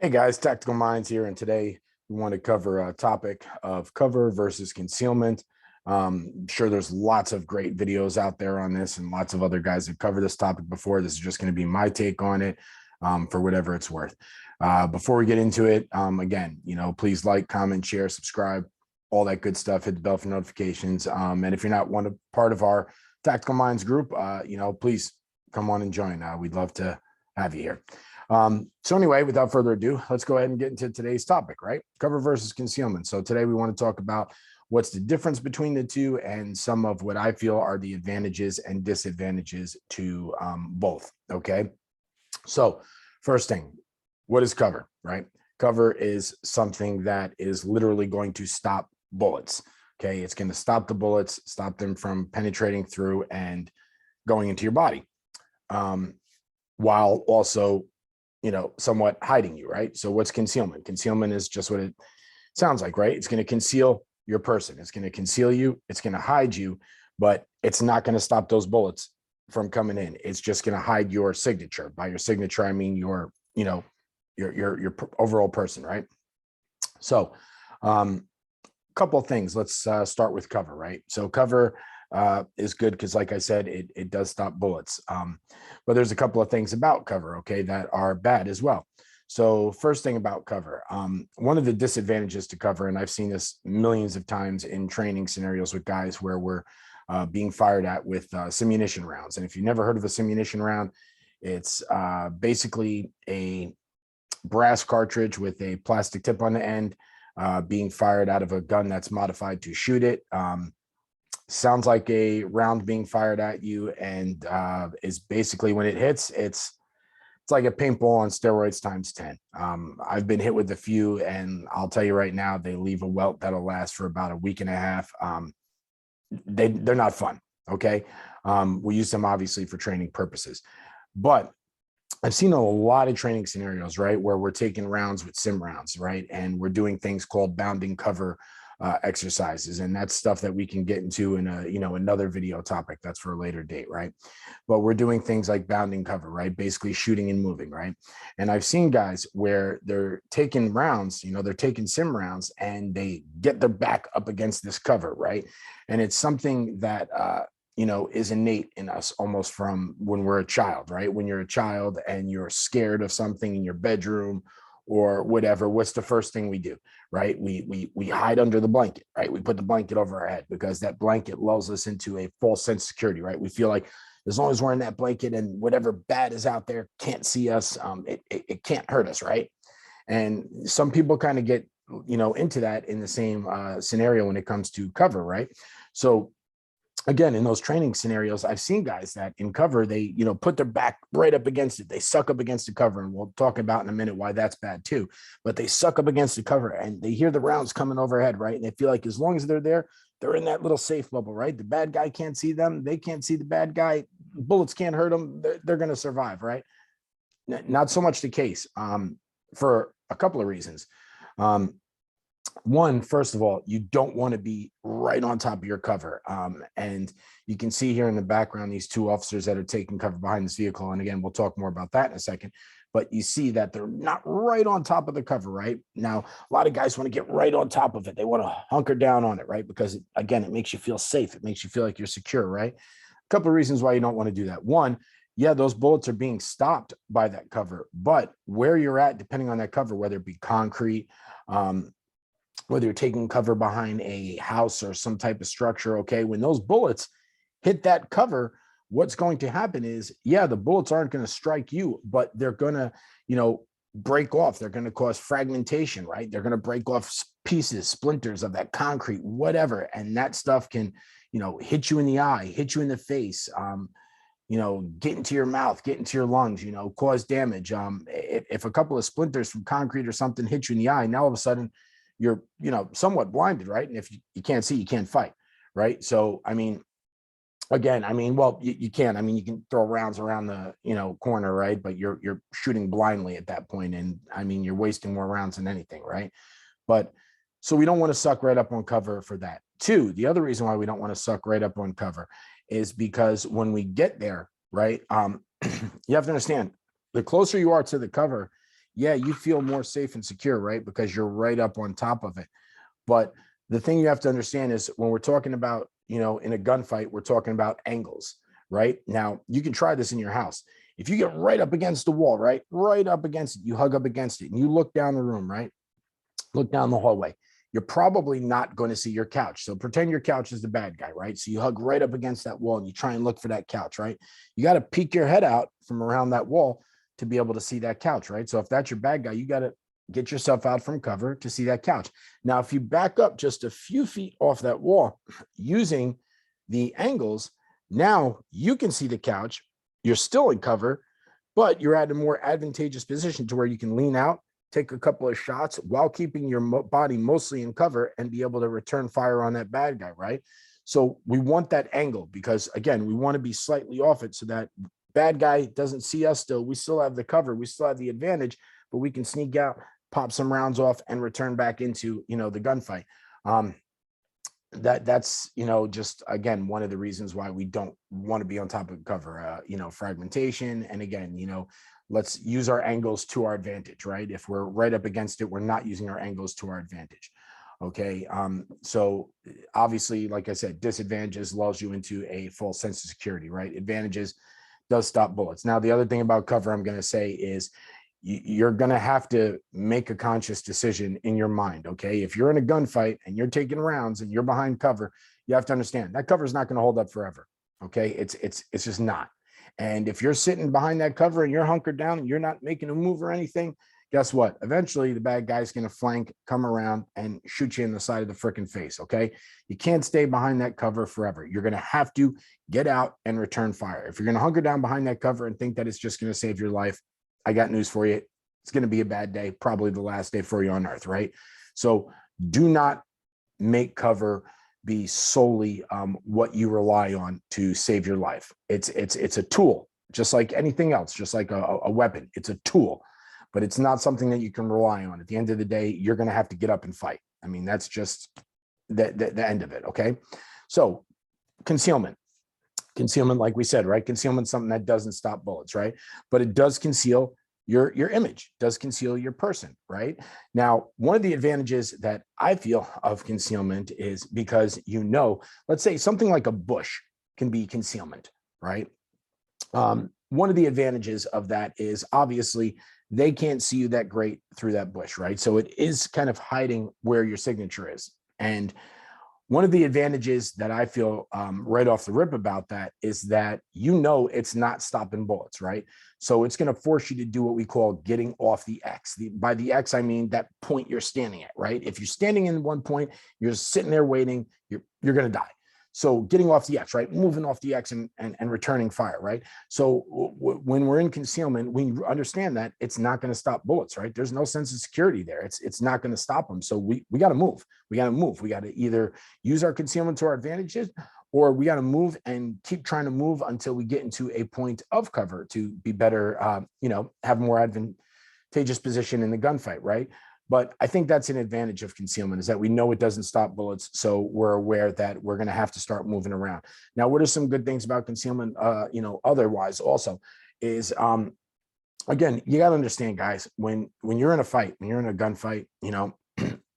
Hey guys, Tactical Minds here, and today we want to cover a topic of cover versus concealment. I'm sure there's lots of great videos out there on this, and lots of other guys that cover this topic before. This is just going to be my take on it for whatever it's worth. Before we get into it, again, please like, comment, share, subscribe, all that good stuff. Hit the bell for notifications. And if you're not part of our Tactical Minds group, please come on and join. We'd love to have you here. So anyway, without further ado, let's go ahead and get into today's topic, right? Cover versus concealment. So today we want to talk about what's the difference between the two and some of what I feel are the advantages and disadvantages to both, okay? So first thing, what is cover, right? Cover is something that is literally going to stop bullets, okay? It's going to stop the bullets, stop them from penetrating through and going into your body, while also somewhat hiding you, right? So what's concealment? Concealment is just what it sounds like, right? It's going to conceal your person. It's going to conceal you. It's going to hide you, but it's not going to stop those bullets from coming in. It's just going to hide your signature. By your signature, I mean your overall person, right? So, couple of things. Let's start with cover, right? So cover is good because, like I said, it does stop bullets. But there's a couple of things about cover, okay, that are bad as well. So first thing about cover, one of the disadvantages to cover, and I've seen this millions of times in training scenarios with guys where we're being fired at with simunition rounds. And if you've never heard of a simunition round, it's basically a brass cartridge with a plastic tip on the end being fired out of a gun that's modified to shoot it. Sounds like a round being fired at you, and is basically, when it hits, it's like a paintball on steroids times 10. I've been hit with a few, and I'll tell you right now, they leave a welt that'll last for about a week and a half. They're not fun. Okay. We use them obviously for training purposes, but I've seen a lot of training scenarios, right, where we're taking rounds with sim rounds, right, and we're doing things called bounding cover exercises, and that's stuff that we can get into in another video topic. That's for a later date, right? But we're doing things like bounding cover, right, basically shooting and moving, right? And I've seen guys where they're taking rounds, they're taking sim rounds, and they get their back up against this cover, right? And it's something that is innate in us almost from when we're a child, right? When you're a child and you're scared of something in your bedroom or whatever, what's the first thing we do, right? We hide under the blanket, right? We put the blanket over our head because that blanket lulls us into a false sense of security, right? We feel like as long as we're in that blanket and whatever bad is out there can't see us, it can't hurt us, right? And some people kind of get into that in the same scenario when it comes to cover, right? So again, in those training scenarios, I've seen guys that in cover, they, put their back right up against it. They suck up against the cover. And we'll talk about in a minute why that's bad too. But they suck up against the cover and they hear the rounds coming overhead, right? And they feel like as long as they're there, they're in that little safe bubble, right? The bad guy can't see them. They can't see the bad guy. Bullets can't hurt them. They're going to survive, right? Not so much the case for a couple of reasons. One, first of all, you don't want to be right on top of your cover. And you can see here in the background, these two officers that are taking cover behind this vehicle. And again, we'll talk more about that in a second, but you see that they're not right on top of the cover, right? Now, a lot of guys want to get right on top of it. They want to hunker down on it, right? Because again, it makes you feel safe. It makes you feel like you're secure, right? A couple of reasons why you don't want to do that. One, yeah, those bullets are being stopped by that cover, but where you're at, depending on that cover, whether it be concrete, whether you're taking cover behind a house or some type of structure, okay, when those bullets hit that cover, what's going to happen is, yeah, the bullets aren't going to strike you, but they're going to, break off. They're going to cause fragmentation, right? They're going to break off pieces, splinters of that concrete, whatever. And that stuff can, hit you in the eye, hit you in the face, get into your mouth, get into your lungs, cause damage. If a couple of splinters from concrete or something hit you in the eye, now all of a sudden, you're, somewhat blinded, right? And if you can't see, you can't fight, right? So, well, you can. You can throw rounds around the, corner, right? But you're shooting blindly at that point, and you're wasting more rounds than anything, right? But so we don't want to suck right up on cover for that. Two, the other reason why we don't want to suck right up on cover is because when we get there, right? You have to understand, the closer you are to the cover, yeah, you feel more safe and secure, right? Because you're right up on top of it. But the thing you have to understand is when we're talking about, in a gunfight, we're talking about angles, right? Now, you can try this in your house. If you get right up against the wall, right? Right up against it, you hug up against it and you look down the room, right? Look down the hallway. You're probably not going to see your couch. So pretend your couch is the bad guy, right? So you hug right up against that wall and you try and look for that couch, right? You got to peek your head out from around that wall to be able to see that couch, right? So if that's your bad guy, you got to get yourself out from cover to see that couch. Now, if you back up just a few feet off that wall using the angles, now you can see the couch. You're still in cover, but you're at a more advantageous position to where you can lean out, take a couple of shots while keeping your body mostly in cover and be able to return fire on that bad guy, right? So we want that angle because, again, we want to be slightly off it so that bad guy doesn't see us still. We still have the cover. We still have the advantage, but we can sneak out, pop some rounds off, and return back into, the gunfight. That's just, again, one of the reasons why we don't want to be on top of cover. Fragmentation, and again, let's use our angles to our advantage, right? If we're right up against it, we're not using our angles to our advantage. Okay. So obviously, like I said, disadvantages lulls you into a false sense of security, right? Advantages does stop bullets. Now, the other thing about cover I'm going to say is you're going to have to make a conscious decision in your mind. Okay. If you're in a gunfight and you're taking rounds and you're behind cover, you have to understand that cover is not going to hold up forever. Okay. It's just not. And if you're sitting behind that cover and you're hunkered down and you're not making a move or anything, guess what? Eventually the bad guy's going to flank, come around and shoot you in the side of the freaking face. Okay. You can't stay behind that cover forever. You're going to have to get out and return fire. If you're going to hunker down behind that cover and think that it's just going to save your life, I got news for you. It's going to be a bad day, probably the last day for you on earth, right? So do not make cover be solely what you rely on to save your life. It's a tool, just like anything else, just like a weapon. It's a tool, but it's not something that you can rely on. At the end of the day, you're going to have to get up and fight. I mean, that's just the end of it. Okay. So concealment, like we said, right? Concealment is something that doesn't stop bullets, right? But it does conceal your image, does conceal your person, right? Now, one of the advantages that I feel of concealment is because, let's say something like a bush can be concealment, right? One of the advantages of that is obviously they can't see you that great through that bush, right? So it is kind of hiding where your signature is. And one of the advantages that I feel right off the rip about that is that it's not stopping bullets, right? So it's going to force you to do what we call getting off the X. By the X, I mean that point you're standing at, right? If you're standing in one point, you're sitting there waiting, you're going to die. So getting off the X, right? Moving off the X and returning fire, right? So when we're in concealment, we understand that it's not going to stop bullets, right? There's no sense of security there. It's not going to stop them. So we got to move. We got to move. We got to either use our concealment to our advantages, or we got to move and keep trying to move until we get into a point of cover to be better, have a more advantageous position in the gunfight, right? But I think that's an advantage of concealment, is that we know it doesn't stop bullets. So we're aware that we're going to have to start moving around. Now, what are some good things about concealment, otherwise also is, again, you got to understand, guys, when you're in a fight, when you're in a gunfight,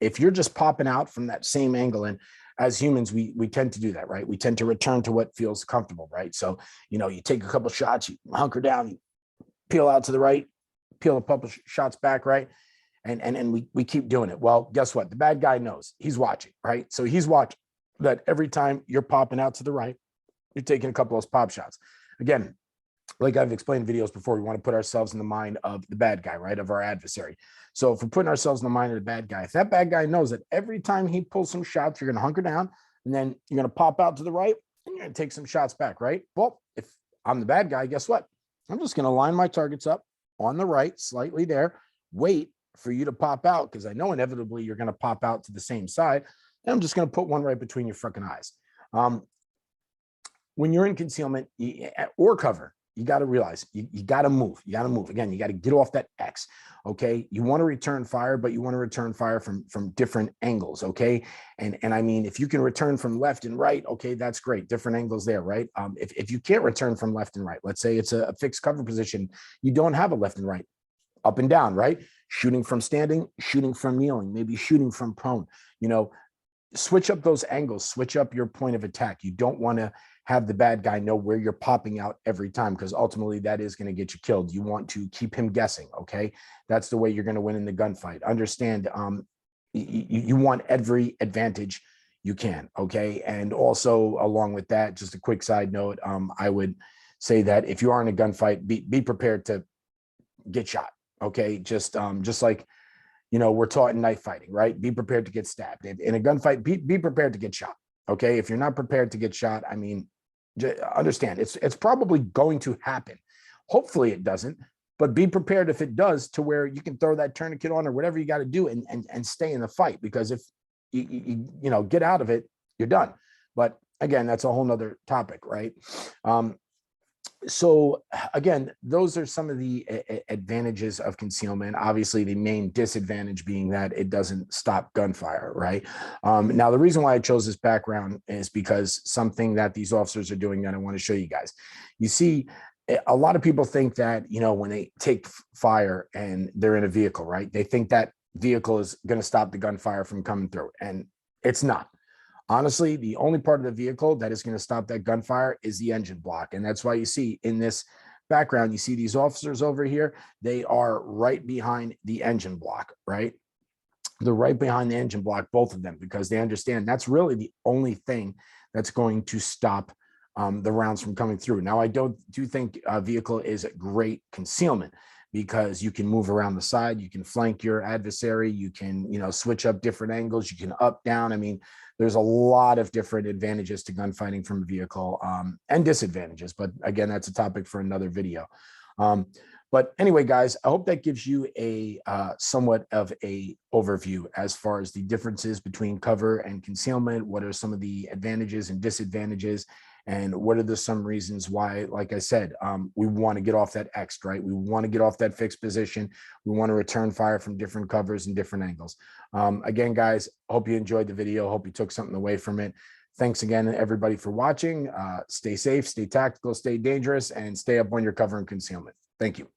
if you're just popping out from that same angle, and as humans, we tend to do that, right? We tend to return to what feels comfortable, right? So, you take a couple shots, you hunker down, you peel out to the right, peel a couple shots back, right? And we keep doing it. Well, guess what? The bad guy knows. He's watching, right? So he's watching that every time you're popping out to the right, you're taking a couple of those pop shots. Again, like I've explained in videos before, we want to put ourselves in the mind of the bad guy, right? Of our adversary. So if we're putting ourselves in the mind of the bad guy, if that bad guy knows that every time he pulls some shots, you're going to hunker down and then you're going to pop out to the right and you're going to take some shots back, right? Well, if I'm the bad guy, guess what? I'm just going to line my targets up on the right, slightly there, wait for you to pop out, because I know inevitably you're going to pop out to the same side. And I'm just going to put one right between your freaking eyes. When you're in concealment or cover, you got to realize you got to move. You got to move. Again, you got to get off that X. Okay. You want to return fire, but you want to return fire from different angles. Okay. And I mean, if you can return from left and right, okay, that's great. Different angles there, right? If you can't return from left and right, let's say it's a fixed cover position, you don't have a left and right. up and down, right? Shooting from standing, shooting from kneeling, maybe shooting from prone. You know, switch up those angles, switch up your point of attack. You don't want to have the bad guy know where you're popping out every time, because ultimately that is going to get you killed. You want to keep him guessing. Okay. That's the way you're going to win in the gunfight. Understand, you want every advantage you can. Okay. And also, along with that, just a quick side note, I would say that if you are in a gunfight, be prepared to get shot. Okay. Just like, we're taught in knife fighting, right? Be prepared to get stabbed. In a gunfight, be prepared to get shot. Okay. If you're not prepared to get shot, I mean, understand it's probably going to happen. Hopefully it doesn't, but be prepared if it does, to where you can throw that tourniquet on or whatever you got to do and stay in the fight. Because if you get out of it, you're done. But again, that's a whole nother topic, right? So again, those are some of the advantages of concealment. Obviously, the main disadvantage being that it doesn't stop gunfire, right? Now, the reason why I chose this background is because something that these officers are doing that I want to show you guys. You see, a lot of people think that, when they take fire and they're in a vehicle, right? They think that vehicle is going to stop the gunfire from coming through, and it's not. Honestly, the only part of the vehicle that is going to stop that gunfire is the engine block. And that's why you see in this background, you see these officers over here, they are right behind the engine block, right? They're right behind the engine block, both of them, because they understand that's really the only thing that's going to stop the rounds from coming through. Now, I do think a vehicle is a great concealment, because you can move around the side, you can flank your adversary, you can, switch up different angles, you can up, down. I mean, there's a lot of different advantages to gunfighting from a vehicle, and disadvantages. But again, that's a topic for another video. But anyway, guys, I hope that gives you a somewhat of a overview as far as the differences between cover and concealment. What are some of the advantages and disadvantages? And what are some reasons why, like I said, we want to get off that X, right? We want to get off that fixed position. We want to return fire from different covers and different angles. Again, guys, hope you enjoyed the video. Hope you took something away from it. Thanks again, everybody, for watching. Stay safe, stay tactical, stay dangerous, and stay up on your cover and concealment. Thank you.